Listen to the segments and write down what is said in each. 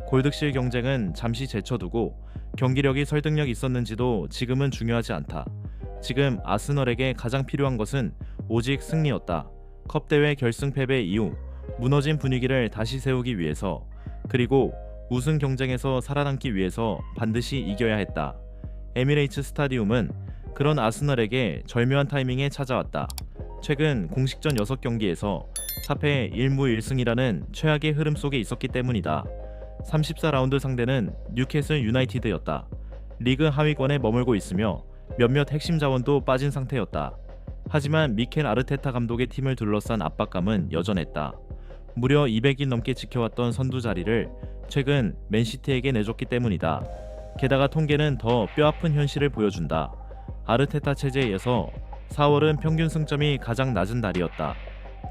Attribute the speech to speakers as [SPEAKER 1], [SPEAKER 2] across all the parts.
[SPEAKER 1] 골득실 경쟁은 잠시 제쳐두고 경기력이 설득력 있었는지도 지금은 중요하지 않다. 지금 아스널에게 가장 필요한 것은 오직 승리였다. 컵대회 결승 패배 이후 무너진 분위기를 다시 세우기 위해서, 그리고 우승 경쟁에서 살아남기 위해서 반드시 이겨야 했다. 에미레이츠 스타디움은 그런 아스널에게 절묘한 타이밍에 찾아왔다. 최근 공식전 6경기에서 4패 1무 1승이라는 최악의 흐름 속에 있었기 때문이다. 34라운드 상대는 뉴캐슬 유나이티드였다. 리그 하위권에 머물고 있으며 몇몇 핵심 자원도 빠진 상태였다. 하지만 미켈 아르테타 감독의 팀을 둘러싼 압박감은 여전했다. 무려 200일 넘게 지켜왔던 선두 자리를 최근 맨시티에게 내줬기 때문이다. 게다가 통계는 더 뼈아픈 현실을 보여준다. 아르테타 체제에서 4월은 평균 승점이 가장 낮은 달이었다.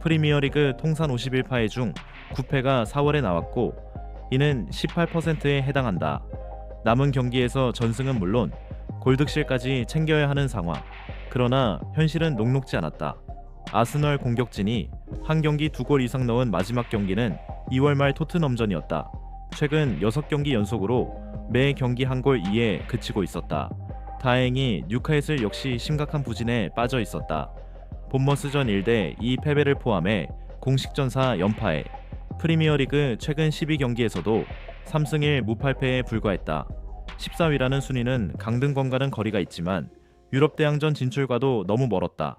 [SPEAKER 1] 프리미어리그 통산 51패 중 9패가 4월에 나왔고 이는 18%에 해당한다. 남은 경기에서 전승은 물론 골득실까지 챙겨야 하는 상황. 그러나 현실은 녹록지 않았다. 아스널 공격진이 한 경기 2골 이상 넣은 마지막 경기는 2월 말 토트넘전이었다. 최근 6경기 연속으로 매 경기 한 골 이에 그치고 있었다. 다행히 뉴카슬 역시 심각한 부진에 빠져 있었다. 본머스전 1대2 패배를 포함해 공식 전사 연파에 프리미어리그 최근 12경기에서도 3승 1 무팔패에 불과했다. 14위라는 순위는 강등권과는 거리가 있지만 유럽 대항전 진출과도 너무 멀었다.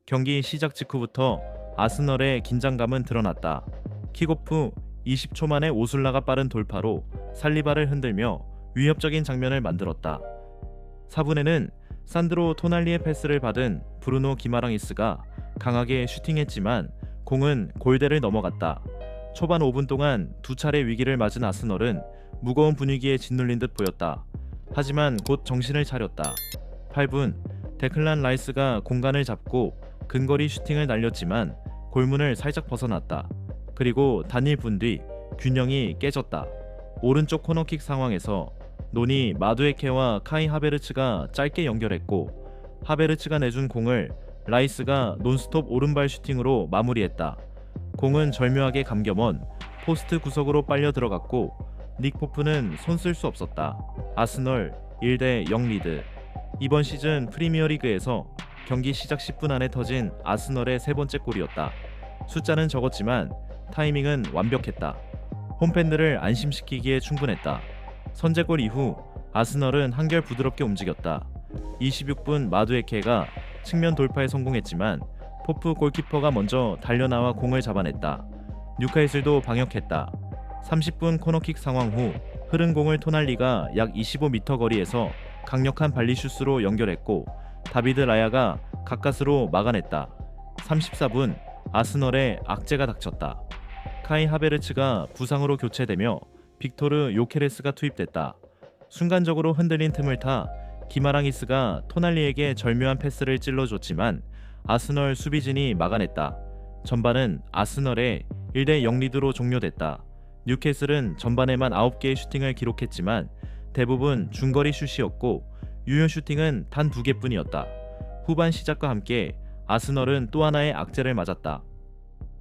[SPEAKER 1] 경기 시작 직후부터 아스널의 긴장감은 드러났다. 킥오프 20초 만에 오술라가 빠른 돌파로 살리바를 흔들며 위협적인 장면을 만들었다. 4분에는 산드로 토날리의 패스를 받은 브루노 기마랑이스가 강하게 슈팅했지만 공은 골대를 넘어갔다. 초반 5분 동안 두 차례 위기를 맞은 아스널은 무거운 분위기에 짓눌린 듯 보였다. 하지만 곧 정신을 차렸다. 8분, 데클란 라이스가 공간을 잡고 근거리 슈팅을 날렸지만 골문을 살짝 벗어났다. 그리고 단 1분 뒤 균형이 깨졌다. 오른쪽 코너킥 상황에서 노니 마두에케와 카이 하베르츠가 짧게 연결했고 하베르츠가 내준 공을 라이스가 논스톱 오른발 슈팅으로 마무리했다. 공은 절묘하게 감겨먼 포스트 구석으로 빨려 들어갔고 닉 포프는 손 쓸 수 없었다. 아스널 1대0 리드. 이번 시즌 프리미어리그에서 경기 시작 10분 안에 터진 아스널의 세 번째 골이었다. 숫자는 적었지만 타이밍은 완벽했다. 홈팬들을 안심시키기에 충분했다. 선제골 이후 아스널은 한결 부드럽게 움직였다. 26분 마두에케가 측면 돌파에 성공했지만 포프 골키퍼가 먼저 달려나와 공을 잡아냈다. 뉴카슬도 방역했다. 30분 코너킥 상황 후 흐른 공을 토날리가 약 25m 거리에서 강력한 발리슈스로 연결했고 다비드 라야가 가까스로 막아냈다. 34분 아스널의 악재가 닥쳤다. 카이 하베르츠가 부상으로 교체되며 빅토르 요케레스가 투입됐다. 순간적으로 흔들린 틈을 타 기마랑이스가 토날리에게 절묘한 패스를 찔러줬지만 아스널 수비진이 막아냈다. 전반은 아스널의 1대0 리드로 종료됐다. 뉴캐슬은 전반에만 9개의 슈팅을 기록했지만 대부분 중거리 슛이었고 유효 슈팅은 단 2개뿐이었다. 후반 시작과 함께 아스널은 또 하나의 악재를 맞았다.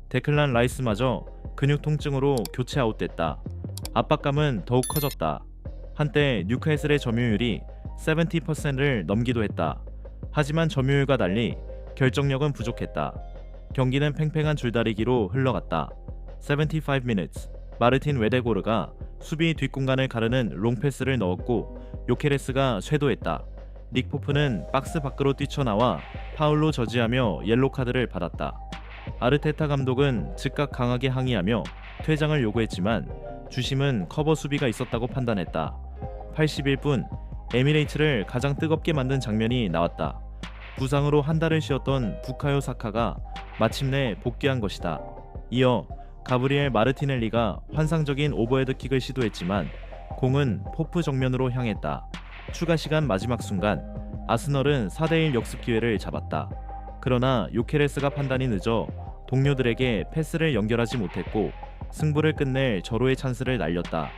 [SPEAKER 1] 데클란 라이스마저 근육 통증으로 교체 아웃됐다. 압박감은 더욱 커졌다. 한때 뉴캐슬의 점유율이 70%를 넘기도 했다. 하지만 점유율과 달리 결정력은 부족했다. 경기는 팽팽한 줄다리기로 흘러갔다. 75 minutes. 마르틴 웨데고르가 수비 뒷공간을 가르는 롱패스를 넣었고 요케레스가 쇄도했다. 닉 포프는 박스 밖으로 뛰쳐나와 파울로 저지하며 옐로카드를 받았다. 아르테타 감독은 즉각 강하게 항의하며 퇴장을 요구했지만 주심은 커버 수비가 있었다고 판단했다. 81분 에미레이츠를 가장 뜨겁게 만든 장면이 나왔다. 부상으로 한 달을 쉬었던 부카요 사카가 마침내 복귀한 것이다. 이어 가브리엘 마르티넬리가 환상적인 오버헤드킥을 시도했지만 공은 포프 정면으로 향했다. 추가 시간 마지막 순간 아스널은 4대1 역습 기회를 잡았다. 그러나 요케레스가 판단이 늦어 동료들에게 패스를 연결하지 못했고 승부를 끝낼 절호의 찬스를 날렸다.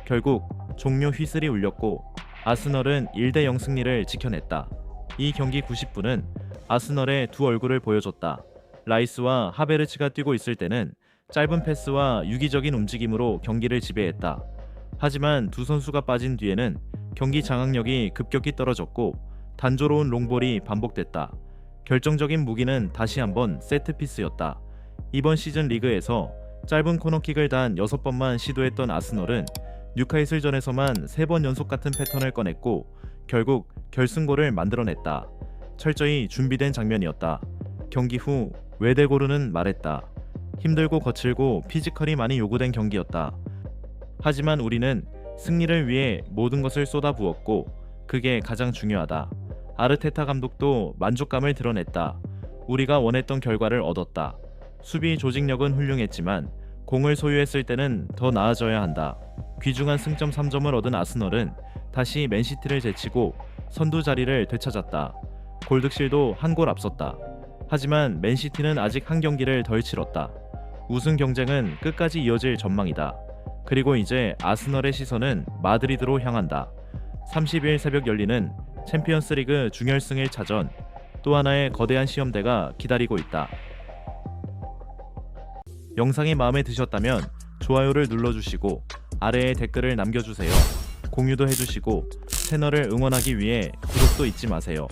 [SPEAKER 1] 결국 종료 휘슬이 울렸고 아스널은 1대0 승리를 지켜냈다. 이 경기 90분은 아스널의 두 얼굴을 보여줬다. 라이스와 하베르츠가 뛰고 있을 때는 짧은 패스와 유기적인 움직임으로 경기를 지배했다. 하지만 두 선수가 빠진 뒤에는 경기 장악력이 급격히 떨어졌고 단조로운 롱볼이 반복됐다. 결정적인 무기는 다시 한번 세트피스였다. 이번 시즌 리그에서 짧은 코너킥을 단 6번만 시도했던 아스널은 뉴카이슬전에서만 3번 연속 같은 패턴을 꺼냈고 결국 결승골을 만들어냈다. 철저히 준비된 장면이었다. 경기 후 웨데고르는 말했다. 힘들고 거칠고 피지컬이 많이 요구된 경기였다. 하지만 우리는 승리를 위해 모든 것을 쏟아부었고 그게 가장 중요하다. 아르테타 감독도 만족감을 드러냈다. 우리가 원했던 결과를 얻었다. 수비 조직력은 훌륭했지만 공을 소유했을 때는 더 나아져야 한다. 귀중한 승점 3점을 얻은 아스널은 다시 맨시티를 제치고 선두 자리를 되찾았다. 골득실도 한 골 앞섰다. 하지만 맨시티는 아직 한 경기를 덜 치렀다. 우승 경쟁은 끝까지 이어질 전망이다. 그리고 이제 아스널의 시선은 마드리드로 향한다. 30일 새벽 열리는 챔피언스리그 준결승 1차전, 또 하나의 거대한 시험대가 기다리고 있다. 영상이 마음에 드셨다면 좋아요를 눌러주시고 아래에 댓글을 남겨주세요. 공유도 해주시고 채널을 응원하기 위해 구독도 잊지 마세요.